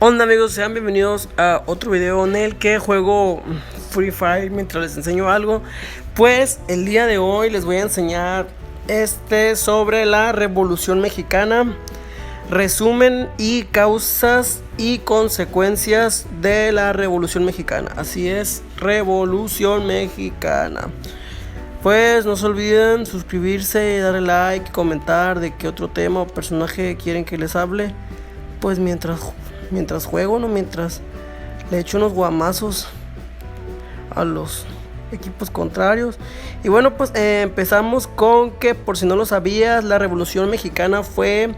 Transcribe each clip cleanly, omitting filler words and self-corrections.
Hola amigos, sean bienvenidos a otro video en el que juego Free Fire mientras les enseño algo. Pues el día de hoy les voy a enseñar sobre la Revolución Mexicana, resumen y causas y consecuencias de la Revolución Mexicana. Así es, Revolución Mexicana. Pues no se olviden suscribirse, darle like, comentar de qué otro tema o personaje quieren que les hable. Pues mientras juego, no mientras le echo unos guamazos a los equipos contrarios. Y bueno, pues empezamos con que, por si no lo sabías, la Revolución Mexicana fue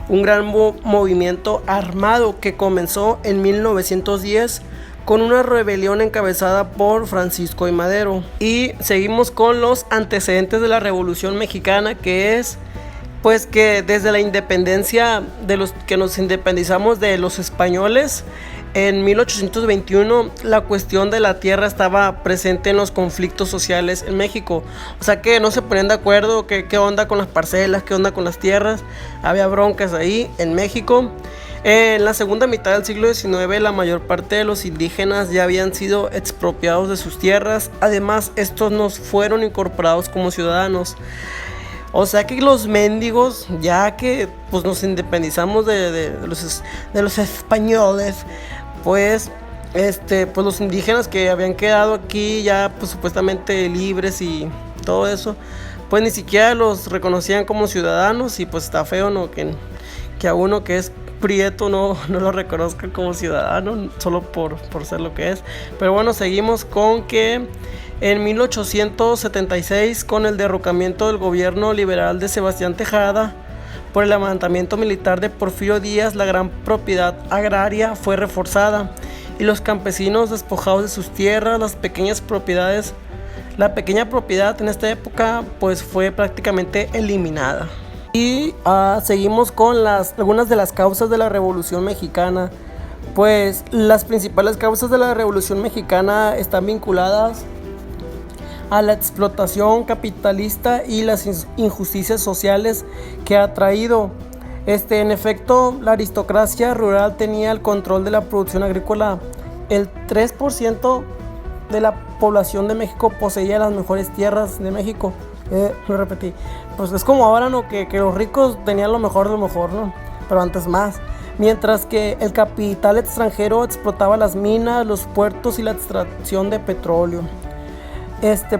un gran movimiento armado que comenzó en 1910 con una rebelión encabezada por Francisco I. Madero. Y seguimos con los antecedentes de la Revolución Mexicana, que es pues que desde la independencia de los que nos independizamos de los españoles en 1821, la cuestión de la tierra estaba presente en los conflictos sociales en México. O sea que no se ponían de acuerdo qué onda con las parcelas, qué onda con las tierras. Había broncas ahí en México. En la segunda mitad del siglo XIX, la mayor parte de los indígenas ya habían sido expropiados de sus tierras. Además, estos no fueron incorporados como ciudadanos. O sea que los mendigos, ya que pues nos independizamos de los españoles, pues los indígenas que habían quedado aquí ya pues supuestamente libres y todo eso, pues ni siquiera los reconocían como ciudadanos. Y pues está feo, ¿no? Que a uno que es prieto no lo reconozcan como ciudadano solo por ser lo que es. Pero bueno, seguimos con que en 1876, con el derrocamiento del gobierno liberal de Sebastián Tejada por el levantamiento militar de Porfirio Díaz, la gran propiedad agraria fue reforzada y los campesinos despojados de sus tierras, la pequeña propiedad en esta época pues fue prácticamente eliminada. Y seguimos con algunas de las causas de la Revolución Mexicana. Pues las principales causas de la Revolución Mexicana están vinculadas a la explotación capitalista y las injusticias sociales que ha traído. En efecto, la aristocracia rural tenía el control de la producción agrícola. El 3% de la población de México poseía las mejores tierras de México. Lo repetí. Pues es como ahora, ¿no? Que los ricos tenían lo mejor de lo mejor, ¿no? Pero antes más. Mientras que el capital extranjero explotaba las minas, los puertos y la extracción de petróleo.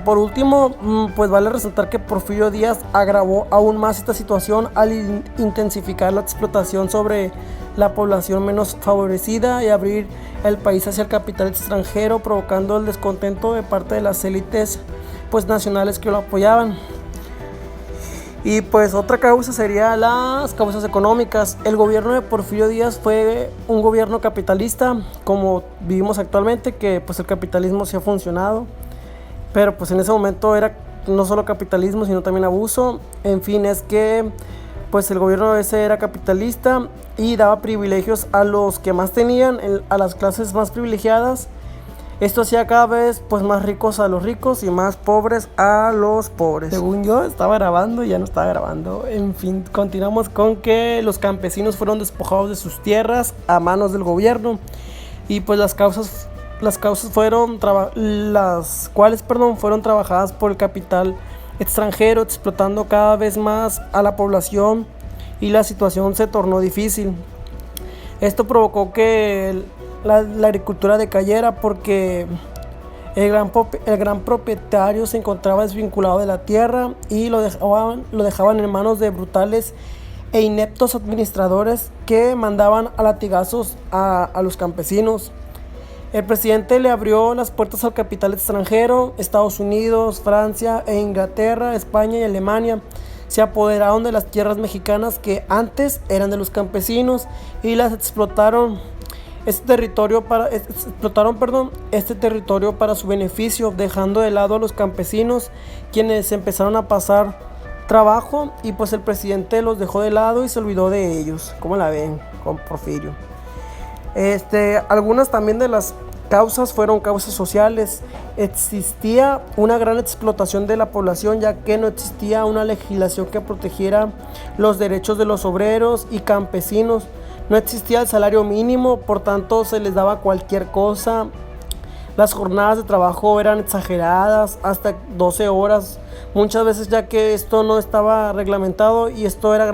Por último, pues vale resaltar que Porfirio Díaz agravó aún más esta situación al intensificar la explotación sobre la población menos favorecida y abrir el país hacia el capital extranjero, provocando el descontento de parte de las élites pues nacionales que lo apoyaban. Y pues otra causa sería las causas económicas. El gobierno de Porfirio Díaz fue un gobierno capitalista como vivimos actualmente, que pues el capitalismo sí ha funcionado. Pero pues en ese momento era no solo capitalismo, sino también abuso. En fin, es que pues el gobierno ese era capitalista y daba privilegios a los que más tenían, a las clases más privilegiadas. Esto hacía cada vez pues más ricos a los ricos y más pobres a los pobres. Según yo estaba grabando y ya no estaba grabando. En fin, continuamos con que los campesinos fueron despojados de sus tierras a manos del gobierno. Y pues las causas fueron fueron trabajadas por el capital extranjero, explotando cada vez más a la población, y la situación se tornó difícil. Esto provocó que la agricultura decayera porque el gran propietario se encontraba desvinculado de la tierra y lo dejaban en manos de brutales e ineptos administradores que mandaban a latigazos a los campesinos. El presidente le abrió las puertas al capital extranjero. Estados Unidos, Francia e Inglaterra, España y Alemania se apoderaron de las tierras mexicanas que antes eran de los campesinos y las explotaron este territorio para su beneficio, dejando de lado a los campesinos, quienes empezaron a pasar trabajo, y pues el presidente los dejó de lado y se olvidó de ellos. ¿Cómo la ven con Porfirio? Algunas también de las causas fueron causas sociales. Existía una gran explotación de la población, ya que no existía una legislación que protegiera los derechos de los obreros y campesinos. No existía el salario mínimo, por tanto se les daba cualquier cosa. Las jornadas de trabajo eran exageradas, hasta 12 horas, muchas veces, ya que esto no estaba reglamentado y esto era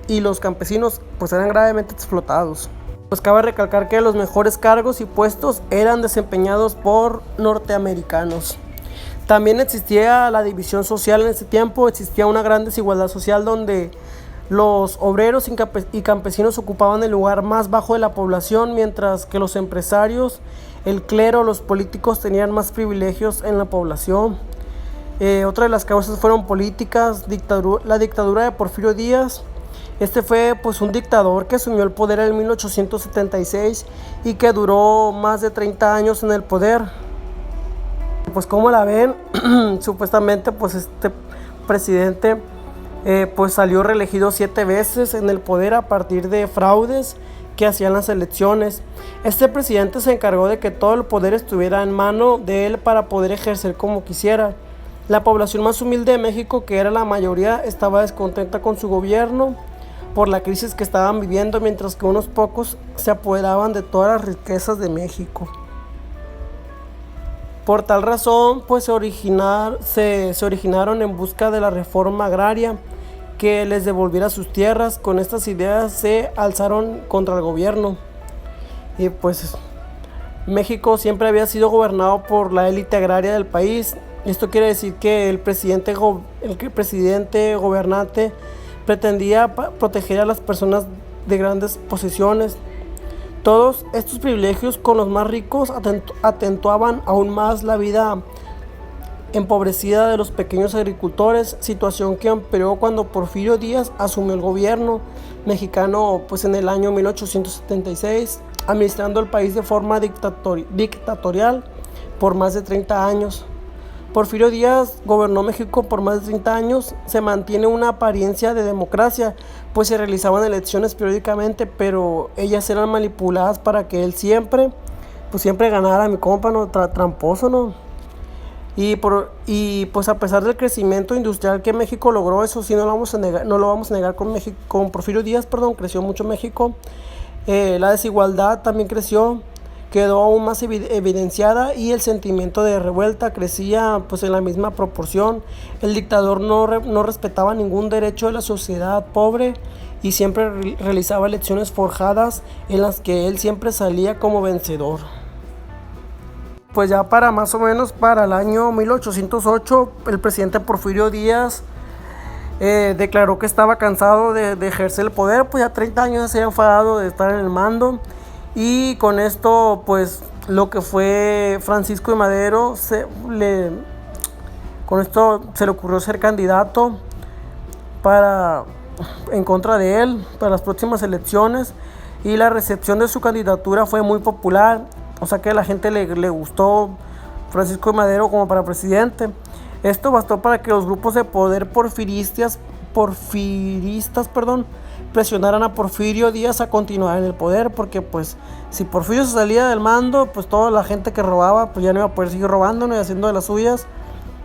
y los campesinos pues eran gravemente explotados. Pues cabe recalcar que los mejores cargos y puestos eran desempeñados por norteamericanos. También existía la división social en ese tiempo, existía una gran desigualdad social donde los obreros y campesinos ocupaban el lugar más bajo de la población, mientras que los empresarios, el clero, los políticos tenían más privilegios en la población. Otra de las causas fueron políticas, la dictadura de Porfirio Díaz. Este fue pues un dictador que asumió el poder en 1876 y que duró más de 30 años en el poder. Pues como la ven, supuestamente pues este presidente pues salió reelegido 7 veces en el poder a partir de fraudes que hacían las elecciones. Este presidente se encargó de que todo el poder estuviera en mano de él para poder ejercer como quisiera. La población más humilde de México, que era la mayoría, estaba descontenta con su gobierno por la crisis que estaban viviendo, mientras que unos pocos se apoderaban de todas las riquezas de México. Por tal razón, pues se originaron en busca de la reforma agraria que les devolviera sus tierras. Con estas ideas se alzaron contra el gobierno. Y pues México siempre había sido gobernado por la élite agraria del país. Esto quiere decir que el presidente gobernante pretendía proteger a las personas de grandes posesiones. Todos estos privilegios con los más ricos acentuaban aún más la vida empobrecida de los pequeños agricultores, situación que empeoró cuando Porfirio Díaz asumió el gobierno mexicano pues en el año 1876, administrando el país de forma dictatorial por más de 30 años. Porfirio Díaz gobernó México por más de 30 años. Se mantiene una apariencia de democracia, pues se realizaban elecciones periódicamente, pero ellas eran manipuladas para que él siempre ganara, mi compa, ¿no? Tramposo, ¿no? Y pues a pesar del crecimiento industrial que México logró, eso sí no lo vamos a negar con Porfirio Díaz, creció mucho México. La desigualdad también creció, quedó aún más evidenciada, y el sentimiento de revuelta crecía pues en la misma proporción. El dictador no respetaba ningún derecho de la sociedad pobre y siempre realizaba elecciones forjadas en las que él siempre salía como vencedor. Pues ya más o menos para el año 1808, el presidente Porfirio Díaz declaró que estaba cansado de ejercer el poder, pues ya 30 años se había enfadado de estar en el mando. Y con esto, pues, lo que fue Francisco I. Madero, con esto se le ocurrió ser candidato en contra de él para las próximas elecciones, y la recepción de su candidatura fue muy popular, o sea que a la gente le gustó Francisco I. Madero como para presidente. Esto bastó para que los grupos de poder porfiristas, presionaran a Porfirio Díaz a continuar en el poder, porque pues si Porfirio se salía del mando, pues toda la gente que robaba pues ya no iba a poder seguir robando y haciendo de las suyas,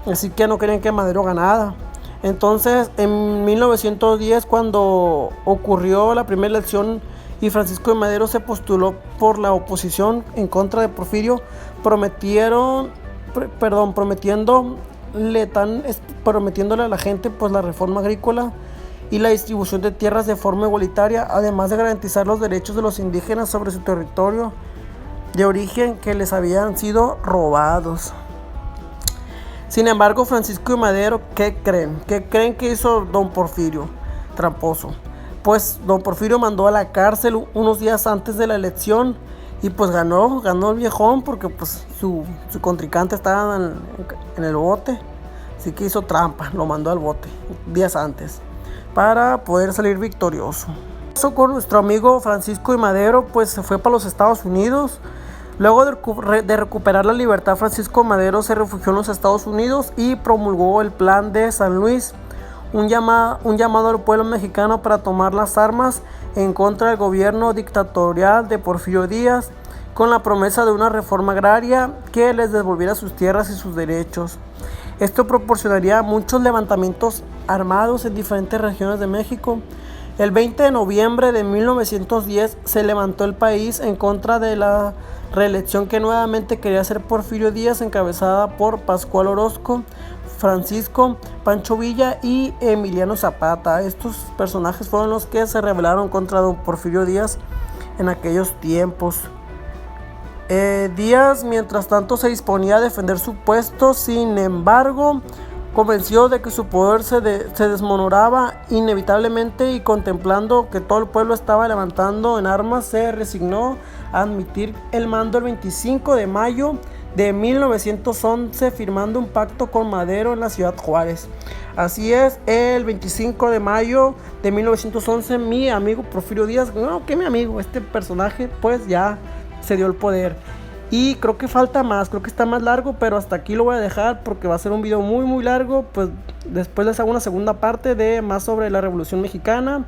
así que no querían que Madero ganara. Entonces en 1910, cuando ocurrió la primera elección y Francisco de Madero se postuló por la oposición en contra de Porfirio, prometiéndole a la gente pues la reforma agrícola y la distribución de tierras de forma igualitaria, además de garantizar los derechos de los indígenas sobre su territorio de origen que les habían sido robados. Sin embargo, Francisco de Madero, ¿qué creen? ¿Qué creen que hizo don Porfirio? Tramposo. Pues don Porfirio mandó a la cárcel unos días antes de la elección, y pues ganó el viejón, porque pues su contrincante estaba en el bote, así que hizo trampa, lo mandó al bote días antes para poder salir victorioso. Eso con nuestro amigo Francisco de Madero, pues se fue para los Estados Unidos. Luego de recuperar la libertad, Francisco de Madero se refugió en los Estados Unidos y promulgó el Plan de San Luis, un llamado al pueblo mexicano para tomar las armas en contra del gobierno dictatorial de Porfirio Díaz, con la promesa de una reforma agraria que les devolviera sus tierras y sus derechos. Esto proporcionaría muchos levantamientos armados en diferentes regiones de México. El 20 de noviembre de 1910 se levantó el país en contra de la reelección que nuevamente quería hacer Porfirio Díaz, encabezada por Pascual Orozco, Francisco Pancho Villa y Emiliano Zapata. Estos personajes fueron los que se rebelaron contra don Porfirio Díaz en aquellos tiempos. Díaz, mientras tanto, se disponía a defender su puesto. Sin embargo, convencido de que su poder se desmoronaba inevitablemente y contemplando que todo el pueblo estaba levantando en armas, se resignó a admitir el mando el 25 de mayo de 1911, firmando un pacto con Madero en la ciudad Juárez. Así es, el 25 de mayo de 1911, mi amigo Porfirio Díaz, no, que mi amigo, este personaje pues ya se dio el poder. Y creo que falta más, creo que está más largo, pero hasta aquí lo voy a dejar porque va a ser un video muy largo. Pues después les hago una segunda parte de más sobre la Revolución Mexicana.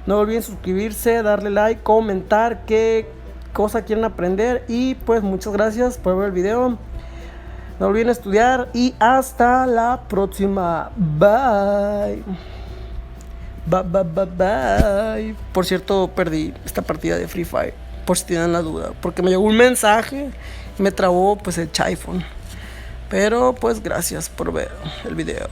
No olviden suscribirse, darle like, comentar qué cosa quieren aprender. Y pues muchas gracias por ver el video. No olviden estudiar y hasta la próxima. Bye. Bye. Por cierto, perdí esta partida de Free Fire, por si tienen la duda, porque me llegó un mensaje y me trabó pues el iPhone. Pero pues gracias por ver el video.